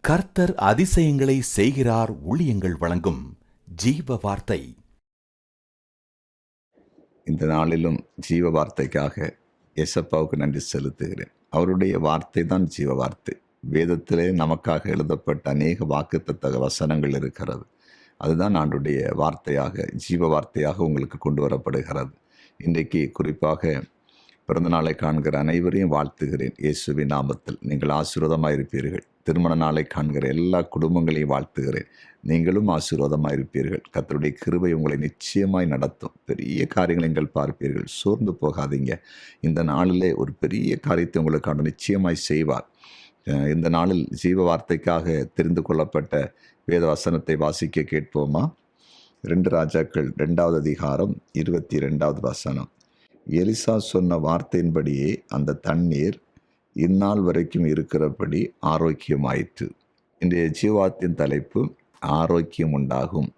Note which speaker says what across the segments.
Speaker 1: கர்த்தர் அதிசயங்களை செய்கிறார். ஊழியங்கள் வழங்கும் ஜீவ வார்த்தை.
Speaker 2: இந்த நாளிலும் ஜீவ வார்த்தைக்காக எசப்பாவுக்கு நன்றி செலுத்துகிறேன். அவருடைய வார்த்தை தான் ஜீவ வார்த்தை. வேதத்திலே நமக்காக எழுதப்பட்ட அநேக வாக்குத்தத்த வசனங்கள் இருக்கிறது. அதுதான் ஆண்டுடைய வார்த்தையாக, ஜீவ வார்த்தையாக உங்களுக்கு கொண்டு வரப்படுகிறது. இன்றைக்கு குறிப்பாக பிறந்த நாளை காண்கிற அனைவரையும் வாழ்த்துகிறேன். இயேசுவின் நாமத்தில் நீங்கள் ஆசீர்வாதமாக இருப்பீர்கள். திருமண நாளை காண்கிற எல்லா குடும்பங்களையும் வாழ்த்துகிறேன். நீங்களும் ஆசீர்வாதமாக இருப்பீர்கள். கர்த்தருடைய கிருபை உங்களை நிச்சயமாய் நடத்தும். பெரிய காரியங்களை நீங்கள் பார்ப்பீர்கள். சோர்ந்து போகாதீங்க. இந்த நாளிலே ஒரு பெரிய காரியத்தை உங்களுக்கான நிச்சயமாய் செய்வார். இந்த நாளில் ஜீவ வார்த்தைக்காக தெரிந்து கொள்ளப்பட்ட வேத வசனத்தை வாசிக்க கேட்போமா? 2 ராஜாக்கள் 2வது அதிகாரம் 22வது வசனம். எலிசா சொன்ன வார்த்தையின்படியே அந்த தண்ணீர் இந்நாள் வரைக்கும் இருக்கிறபடி ஆரோக்கியமாயிற்று. இன்றைய ஜீவாத்தின் தலைப்பு ஆரோக்கியம் உண்டாகும்.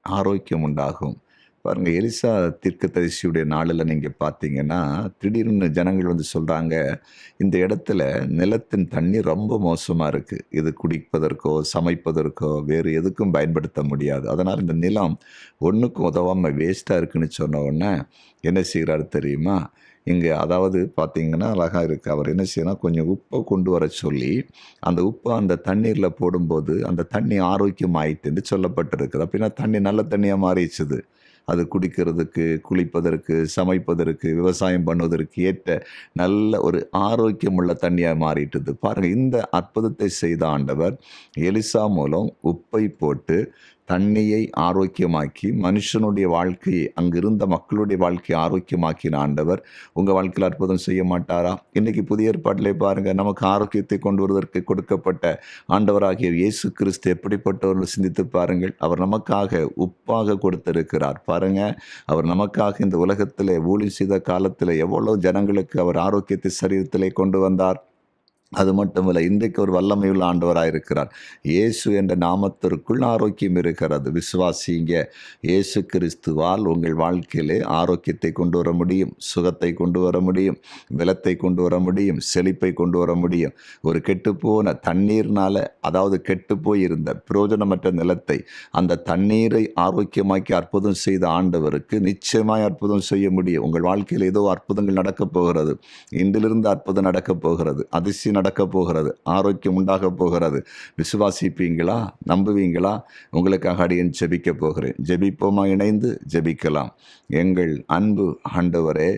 Speaker 2: ஆரோக்கியம் உண்டாகும். பாருங்கள், எலிசா தீர்க்கதரிசியுடைய நாளில் நீங்கள் பார்த்தீங்கன்னா, திடீர்னு ஜனங்கள் வந்து சொல்கிறாங்க, இந்த இடத்துல நிலத்தின் தண்ணீர் ரொம்ப மோசமாக இருக்குது. இது குடிப்பதற்கோ சமைப்பதற்கோ வேறு எதுக்கும் பயன்படுத்த முடியாது. அதனால் இந்த நிலம் ஒன்றுக்கும் உதவாமல் வேஸ்ட்டாக இருக்குன்னு சொன்ன உடனே என்ன செய்கிறாரு தெரியுமா? இங்கே அதாவது பார்த்தீங்கன்னா அழகாக இருக்குது. அவர் என்ன செய்யணும், கொஞ்சம் உப்பை கொண்டு வர சொல்லி அந்த உப்பை அந்த தண்ணீரில் போடும்போது அந்த தண்ணி ஆரோக்கியம் ஆயிட்டு என்று சொல்லப்பட்டிருக்குது. அப்படின்னா தண்ணி நல்ல தண்ணியாக மாறிச்சுது. அது குடிக்கிறதுக்கு, குளிப்பதற்கு, சமைப்பதற்கு, விவசாயம் பண்ணுவதற்கு ஏற்ற நல்ல ஒரு ஆரோக்கியமுள்ள தண்ணியாக மாறிட்டுது. பாருங்கள், இந்த அற்புதத்தை செய்த ஆண்டவர் எலிசா மூலம் உப்பை போட்டு தண்ணியை ஆரோக்கியமாக்கி மனுஷனுடைய வாழ்க்கையை, அங்கிருந்த மக்களுடைய வாழ்க்கையை ஆரோக்கியமாக்கின ஆண்டவர் உங்கள் வாழ்க்கையில் அற்புதம் செய்ய மாட்டாரா? இன்றைக்கி புதிய ஏற்பாட்டிலே பாருங்கள், நமக்கு ஆரோக்கியத்தை கொண்டு வருவதற்கு கொடுக்கப்பட்ட ஆண்டவராகிய இயேசு கிறிஸ்து எப்படிப்பட்டவர்கள் சிந்தித்து பாருங்கள். அவர் நமக்காக உப்பாக கொடுத்திருக்கிறார். பாருங்கள், அவர் நமக்காக இந்த உலகத்தில் ஊழியம் செய்த காலத்தில் எவ்வளோ ஜனங்களுக்கு அவர் ஆரோக்கியத்தை சரீரத்திலே கொண்டு வந்தார். அது மட்டுமல்ல, இன்றைக்கு ஒரு வல்லமையுள்ள ஆண்டவராக இருக்கிறார். இயேசு என்ற நாமத்திற்குள் ஆரோக்கியம் இருக்கிறது. விசுவாசிங்க. இயேசு கிறிஸ்துவால் உங்கள் வாழ்க்கையிலே ஆரோக்கியத்தை கொண்டு வர முடியும், சுகத்தை கொண்டு வர முடியும், பலத்தை கொண்டு வர முடியும், செழிப்பை கொண்டு வர முடியும். ஒரு கெட்டுப்போன தண்ணீர்னால, அதாவது கெட்டுப்போய் இருந்த பிரயோஜனமற்ற நிலத்தை அந்த தண்ணீரை ஆரோக்கியமாக்கி அற்புதம் செய்த ஆண்டவருக்கு நிச்சயமாய் அற்புதம் செய்ய முடியும். உங்கள் வாழ்க்கையில் ஏதோ அற்புதங்கள் நடக்கப் போகிறது. இன்றிலிருந்து அற்புதம் நடக்கப் போகிறது. அதிசயம் நடக்கப் போகிறது. ஆரோக்கியம் உண்டாக போகிறது. விசுவாசிப்பீங்களா? நம்புவீங்களா? உங்களுக்காக அடியேன் ஜெபிக்க போகிறேன். ஜெபிப்போமா? இணைந்து ஜெபிக்கலாம். எங்கள் அன்பு ஆண்டவரே,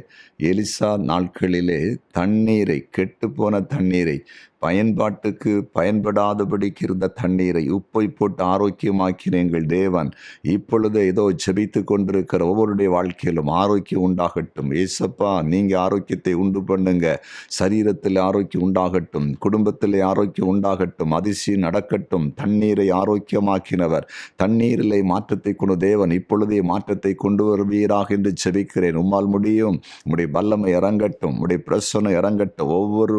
Speaker 2: எலிசா நாட்களிலே தண்ணீரை, கெட்டுப்போன தண்ணீரை, பயன்பாட்டுக்கு பயன்படாதபடிக்கு இருந்த தண்ணீரை உப்பை போட்டு ஆரோக்கியமாக்கின எங்கள் தேவன் இப்பொழுது ஏதோ ஜெபித்து கொண்டிருக்கிற ஒவ்வொருடைய வாழ்க்கையிலும் ஆரோக்கியம் உண்டாகட்டும். ஏசப்பா, நீங்கள் ஆரோக்கியத்தை உண்டு பண்ணுங்க. சரீரத்தில் ஆரோக்கியம் உண்டாகட்டும், குடும்பத்தில் ஆரோக்கியம் உண்டாகட்டும், அதிசயம் நடக்கட்டும். தண்ணீரை ஆரோக்கியமாக்கினவர், தண்ணீரிலே மாற்றத்தை கொண்டு தேவன் இப்பொழுதே மாற்றத்தை கொண்டு வருவீராக என்று ஜெபிக்கிறேன். உம்மால் முடியும். உம்முடைய வல்லமை இறங்கட்டும், உம்முடைய பிரசன்னம் இறங்கட்டும். ஒவ்வொரு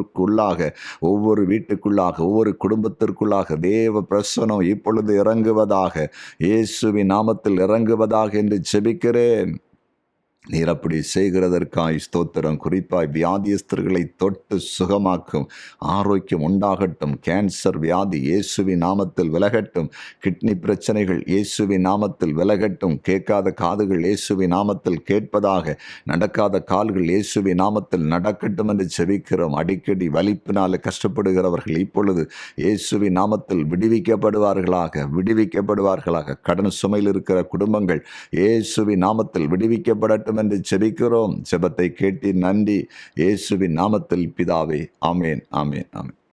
Speaker 2: வீட்டுக்குள்ளாக, ஒவ்வொரு குடும்பத்திற்குள்ளாக தேவ பிரசன்னம் இப்பொழுது இறங்குவதாக, இயேசுவின் நாமத்தில் இறங்குவதாக என்று ஜெபிக்கிறேன். நீர் அப்படி செய்கிறதற்காய் ஸ்தோத்திரம். குறிப்பாய் வியாதியஸ்தர்களை தொட்டு சுகமாக்கும். ஆரோக்கியம் உண்டாகட்டும். கேன்சர் வியாதி இயேசுவின் நாமத்தில் விலகட்டும். கிட்னி பிரச்சனைகள் இயேசுவின் நாமத்தில் விலகட்டும். கேட்காத காதுகள் இயேசுவின் நாமத்தில் கேட்பதாக, நடக்காத கால்கள் இயேசுவின் நாமத்தில் நடக்கட்டும் என்று ஜெபிக்கிறோம். அடிக்கடி வலிப்பினால் கஷ்டப்படுகிறவர்கள் இப்பொழுது இயேசுவின் நாமத்தில் விடுவிக்கப்படுவார்களாக. கடன் சுமையில் இருக்கிற குடும்பங்கள் இயேசுவின் நாமத்தில் விடுவிக்கப்படட்டும் என்று ஜெபிக்கிறோம். ஜெபத்தை கேட்டு நன்றி. இயேசுவின் நாமத்தில் பிதாவே. ஆமேன், ஆமேன், ஆமேன்.